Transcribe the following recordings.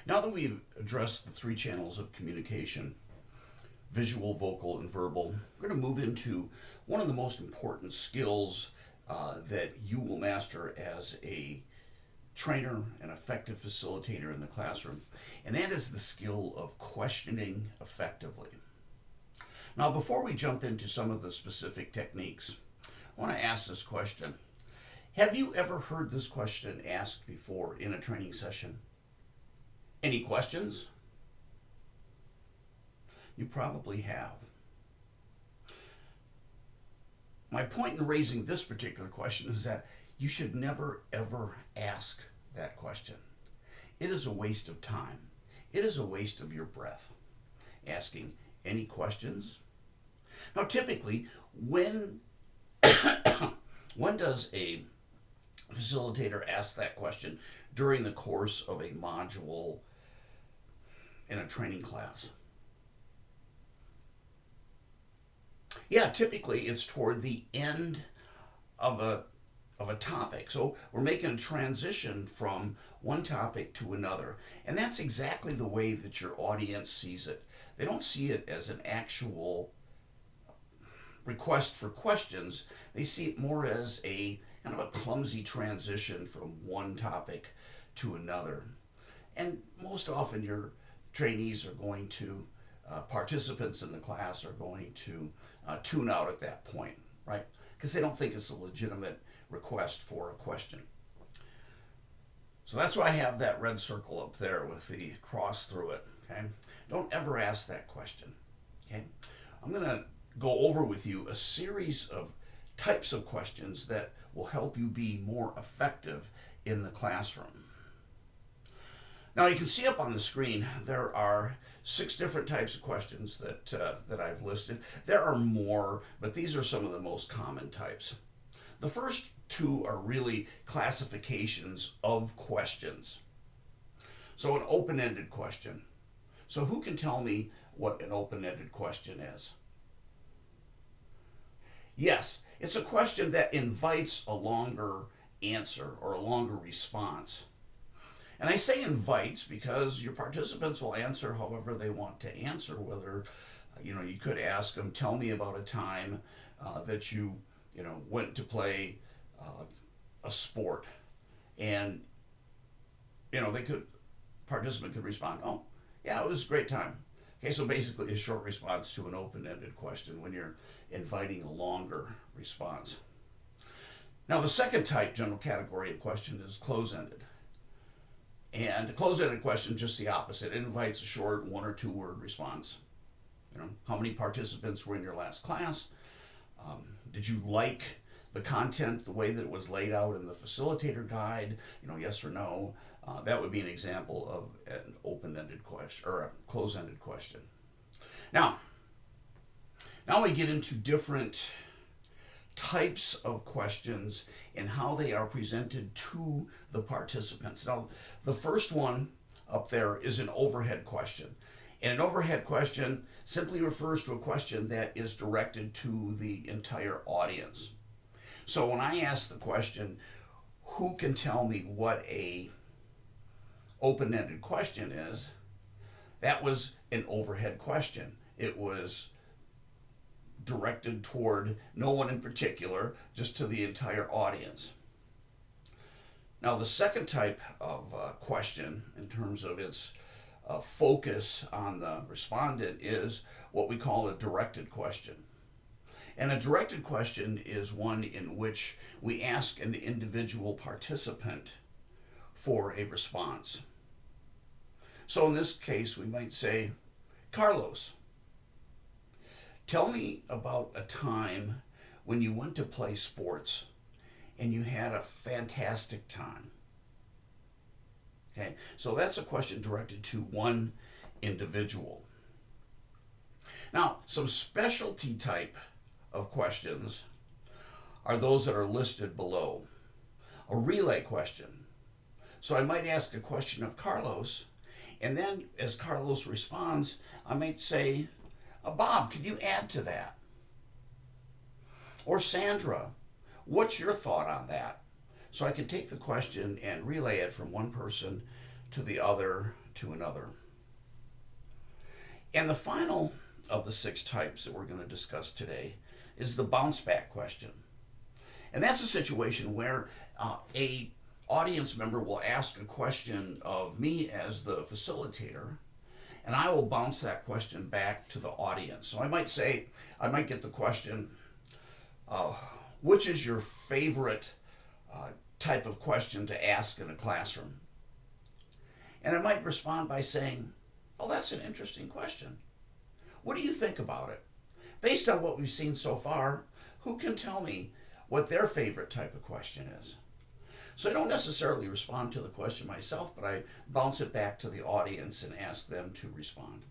Now that we've addressed the three channels of communication, visual, vocal, and verbal, we're going to move into one of the most important skills that you will master as a trainer and effective facilitator in the classroom, and that is the skill of questioning effectively. Now, before we jump into some of the specific techniques, I want to ask this question. Have you ever heard this question asked before in a training session? Any questions? You probably have. My point in raising this particular question is that you should never ever ask that question. It is a waste of time. It is a waste of your breath. Asking any questions? Now, typically, when does a facilitator ask that question during the course of a module in a training class? Yeah, typically it's toward the end of a topic. So we're making a transition from one topic to another. And that's exactly the way that your audience sees it. They don't see it as an actual request for questions. They see it more as a kind of a clumsy transition from one topic to another. And most often your trainees are going to, participants in the class are going to tune out at that point, right? Because they don't think it's a legitimate request for a question. So that's why I have that red circle up there with the cross through it, okay? Don't ever ask that question, okay? I'm going to go over with you a series of types of questions that will help you be more effective in the classroom. Now you can see up on the screen there are 6 different types of questions that I've listed. There are more, but these are some of the most common types. The first 2 are really classifications of questions. So an open-ended question. So who can tell me what an open-ended question is? Yes, it's a question that invites a longer answer or a longer response. And I say invites because your participants will answer however they want to answer, whether, you could ask them, tell me about a time that you went to play a sport. And, participant could respond, oh, yeah, it was a great time. Okay, so basically a short response to an open-ended question when you're inviting a longer response. Now the second type, general category of question is close-ended. And the close-ended question, just the opposite. It invites a short 1 or 2 word response. How many participants were in your last class? Did you like the content, the way that it was laid out in the facilitator guide? Yes or no. That would be an example of an open-ended question or a close-ended question. Now we get into different types of questions and how they are presented to the participants. Now, the first one up there is an overhead question. And an overhead question simply refers to a question that is directed to the entire audience. So when I ask the question, who can tell me what a open-ended question is, that was an overhead question. It was directed toward no one in particular, just to the entire audience. Now the second type of question in terms of its focus on the respondent is what we call a directed question. And a directed question is one in which we ask an individual participant for a response. So in this case we might say, Carlos, tell me about a time when you went to play sports and you had a fantastic time. Okay, so that's a question directed to one individual. Now, some specialty type of questions are those that are listed below. A relay question. So I might ask a question of Carlos, and then as Carlos responds, I might say, Bob, could you add to that? Or Sandra, what's your thought on that? So I can take the question and relay it from one person to the other to another. And the final of the 6 types that we're going to discuss today is the bounce back question. And that's a situation where a audience member will ask a question of me as the facilitator, and I will bounce that question back to the audience. So I might get the question, which is your favorite type of question to ask in a classroom? And I might respond by saying, oh, that's an interesting question. What do you think about it? Based on what we've seen so far, who can tell me what their favorite type of question is? So I don't necessarily respond to the question myself, but I bounce it back to the audience and ask them to respond.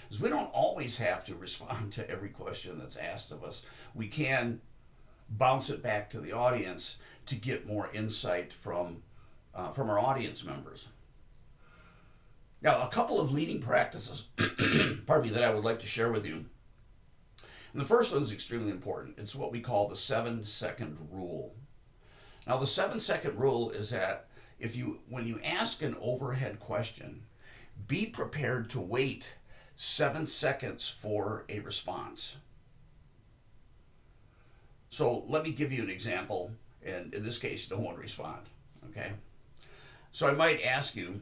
Because we don't always have to respond to every question that's asked of us. We can bounce it back to the audience to get more insight from our audience members. Now, a couple of leading practices, pardon me, that I would like to share with you. And the first one is extremely important. It's what we call the 7-second rule. Now, the 7-second rule is that when you ask an overhead question, be prepared to wait 7 seconds for a response. So let me give you an example, and in this case, no one respond, okay? So I might ask you,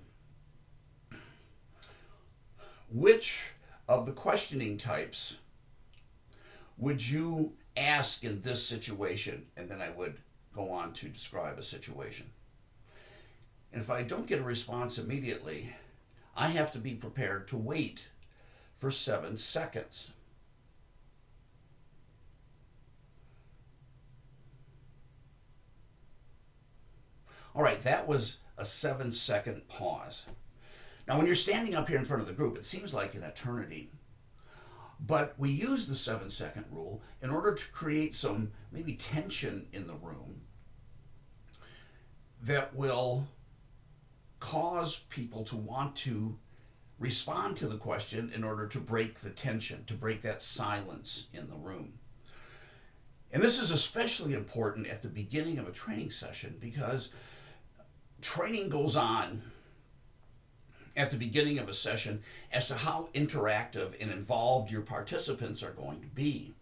which of the questioning types would you ask in this situation? And then I would go on to describe a situation. And if I don't get a response immediately, I have to be prepared to wait for 7 seconds. All right, that was a 7-second pause. Now, when you're standing up here in front of the group, it seems like an eternity. But we use the 7-second rule in order to create some maybe tension in the room that will cause people to want to respond to the question in order to break the tension, to break that silence in the room. And this is especially important at the beginning of a training session, because training goes on at the beginning of a session as to how interactive and involved your participants are going to be.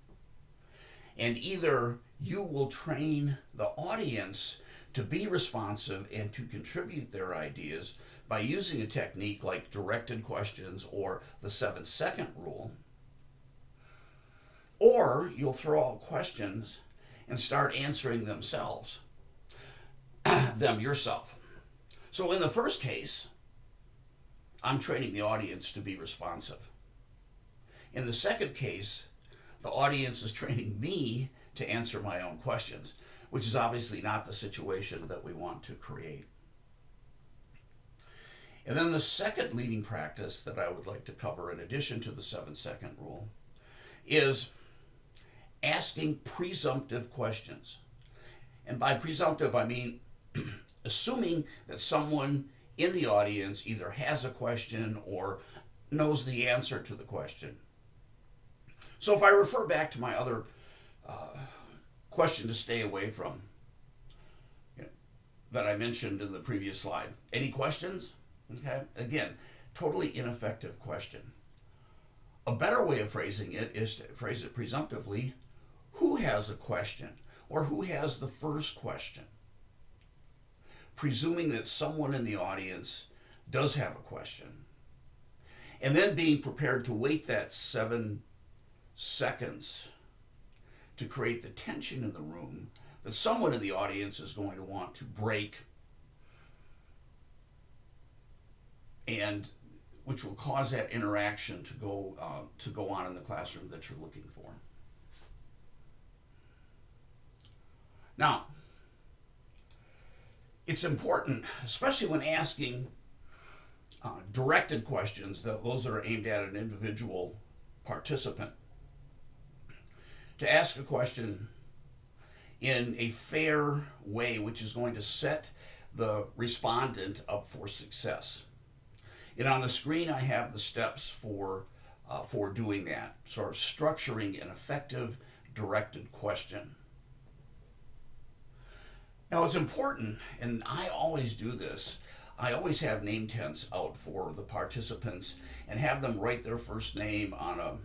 And either you will train the audience to be responsive and to contribute their ideas by using a technique like directed questions or the 7-second rule, or you'll throw out questions and start answering them yourself. So in the first case, I'm training the audience to be responsive. In the second case, the audience is training me to answer my own questions, which is obviously not the situation that we want to create. And then the second leading practice that I would like to cover, in addition to the 7-second rule, is asking presumptive questions. And by presumptive, I mean assuming that someone in the audience either has a question or knows the answer to the question. So if I refer back to my other question to stay away from that I mentioned in the previous slide, any questions? Okay, again, totally ineffective question. A better way of phrasing it is to phrase it presumptively: who has a question, or who has the first question? Presuming that someone in the audience does have a question. And then being prepared to wait that 7 seconds to create the tension in the room that someone in the audience is going to want to break, and which will cause that interaction to go on in the classroom that you're looking for. Now, it's important, especially when asking directed questions, those that are aimed at an individual participant, to ask a question in a fair way, which is going to set the respondent up for success. And on the screen, I have the steps for doing that, sort of structuring an effective directed question. Now, it's important, and I always do this, I always have name tents out for the participants and have them write their first name on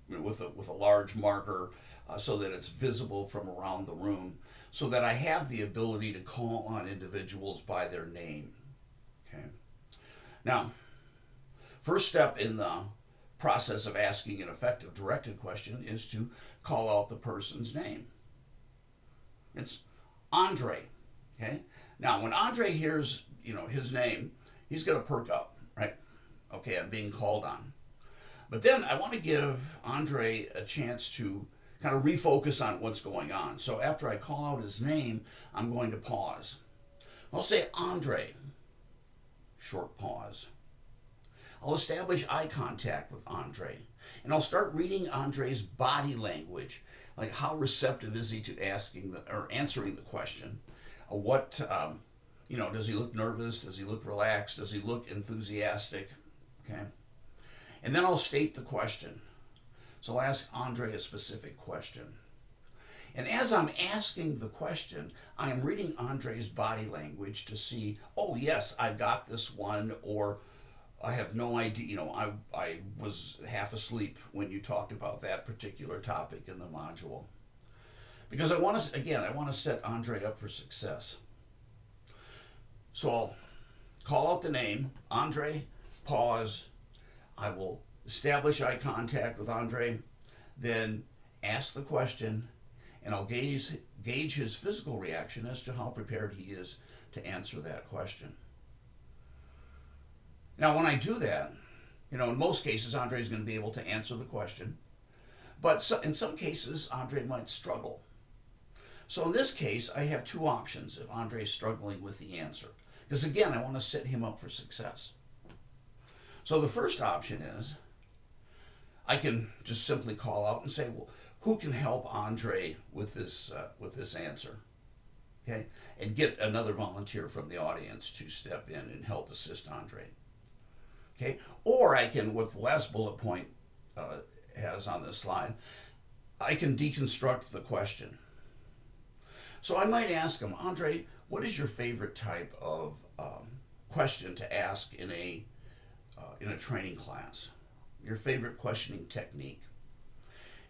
with a large marker so that it's visible from around the room, so that I have the ability to call on individuals by their name. Okay. Now, first step in the process of asking an effective directed question is to call out the person's name. It's Andre. Okay. Now, when Andre hears his name, he's going to perk up, right? Okay, I'm being called on. But then I want to give Andre a chance to kind of refocus on what's going on. So after I call out his name, I'm going to pause. I'll say Andre. Short pause. I'll establish eye contact with Andre, and I'll start reading Andre's body language, like how receptive is he to answering the question. Does he look nervous? Does he look relaxed? Does he look enthusiastic? Okay. And then I'll state the question. So I'll ask Andre a specific question. And as I'm asking the question, I am reading Andre's body language to see, oh yes, I got this one, or I have no idea, I was half asleep when you talked about that particular topic in the module. Because I want to set Andre up for success. So I'll call out the name, Andre, pause. I will establish eye contact with Andre, then ask the question, and I'll gauge his physical reaction as to how prepared he is to answer that question. Now, when I do that, in most cases, Andre is going to be able to answer the question, but in some cases, Andre might struggle. So in this case, I have two options if Andre is struggling with the answer. Because again, I want to set him up for success. So the first option is I can just simply call out and say, well, who can help Andre with this answer? Okay, and get another volunteer from the audience to step in and help assist Andre. Okay, or I can, what the last bullet point has on this slide, I can deconstruct the question. So I might ask him, Andre, what is your favorite type of question to ask in a training class? Your favorite questioning technique?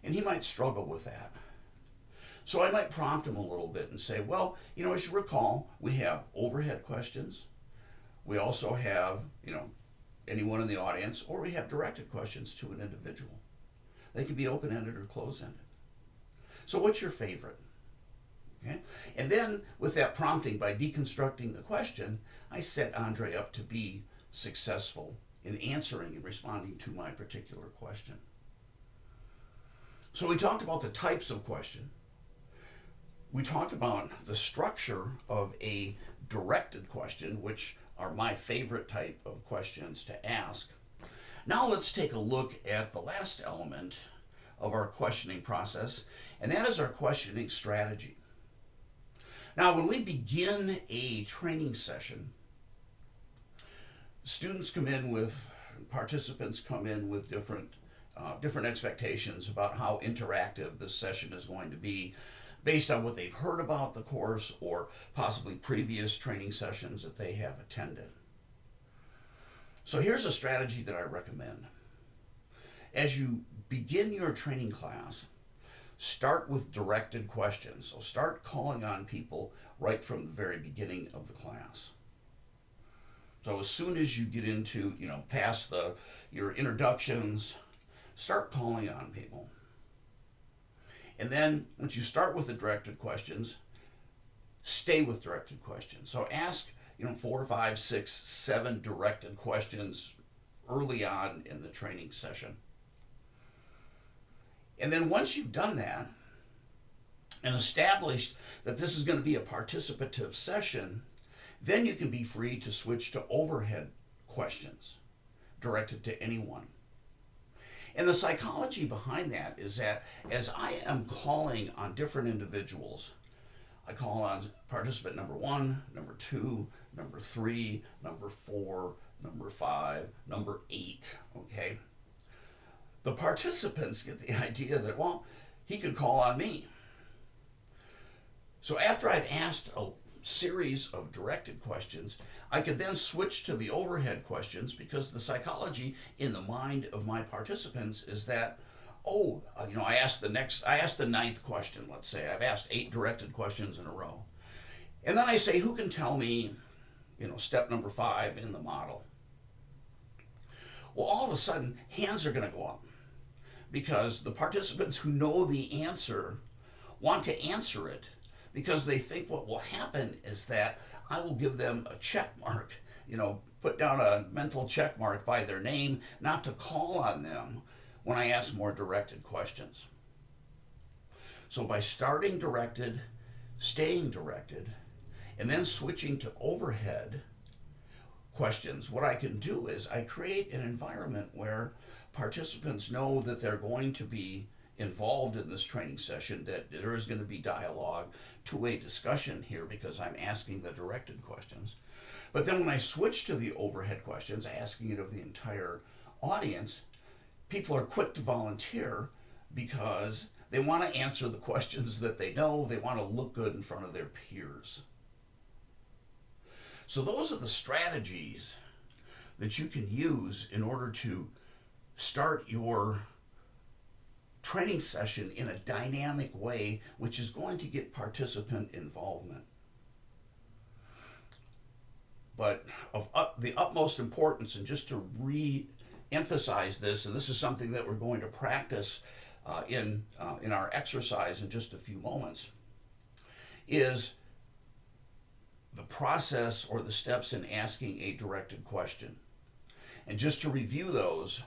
And he might struggle with that. So I might prompt him a little bit and say, well, as you recall, we have overhead questions. We also have, anyone in the audience, or we have directed questions to an individual. They can be open-ended or closed-ended. So what's your favorite? Okay? And then with that prompting, by deconstructing the question, I set Andre up to be successful in answering and responding to my particular question. So we talked about the types of question. We talked about the structure of a directed question, which are my favorite type of questions to ask. Now let's take a look at the last element of our questioning process, and that is our questioning strategy. Now, when we begin a training session, participants come in with different expectations about how interactive this session is going to be based on what they've heard about the course or possibly previous training sessions that they have attended. So here's a strategy that I recommend. As you begin your training class, start with directed questions. So start calling on people right from the very beginning of the class. So as soon as you get into, past your introductions, start calling on people. And then once you start with the directed questions, stay with directed questions. So ask, 4, 5, 6, 7 directed questions early on in the training session. And then once you've done that and established that this is going to be a participative session, then you can be free to switch to overhead questions directed to anyone. And the psychology behind that is that as I am calling on different individuals, I call on participant number 1, number 2, number 3, number 4, number 5, number 8, okay? The participants get the idea that, well, he could call on me. So after I've asked series of directed questions, I could then switch to the overhead questions, because the psychology in the mind of my participants is that, I asked the ninth question, let's say. I've asked 8 directed questions in a row. And then I say, who can tell me, step number 5 in the model? Well, all of a sudden, hands are going to go up, because the participants who know the answer want to answer it, because they think what will happen is that I will give them a check mark, put down a mental check mark by their name, not to call on them when I ask more directed questions. So by starting directed, staying directed, and then switching to overhead questions, what I can do is I create an environment where participants know that they're going to be involved in this training session, that there is going to be dialogue, two-way discussion here, because I'm asking the directed questions. But then when I switch to the overhead questions, asking it of the entire audience, people are quick to volunteer, because they want to answer the questions that they know. They want to look good in front of their peers. So those are the strategies that you can use in order to start your training session in a dynamic way, which is going to get participant involvement. But of the utmost importance, and just to re-emphasize this, and this is something that we're going to practice in our exercise in just a few moments, is the process or the steps in asking a directed question. And just to review those,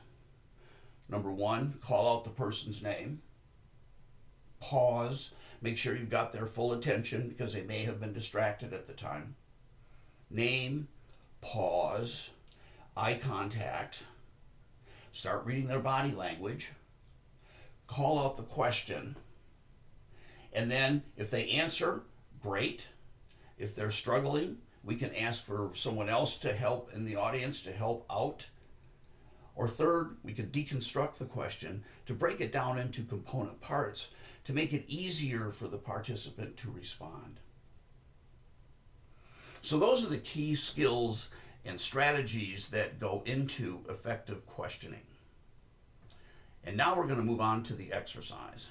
number 1, call out the person's name. Pause. Make sure you've got their full attention, because they may have been distracted at the time. Name, pause, eye contact. Start reading their body language. Call out the question. And then if they answer, great. If they're struggling, we can ask for someone else to help in the audience to help out. Or third, we could deconstruct the question to break it down into component parts to make it easier for the participant to respond. So those are the key skills and strategies that go into effective questioning. And now we're going to move on to the exercise.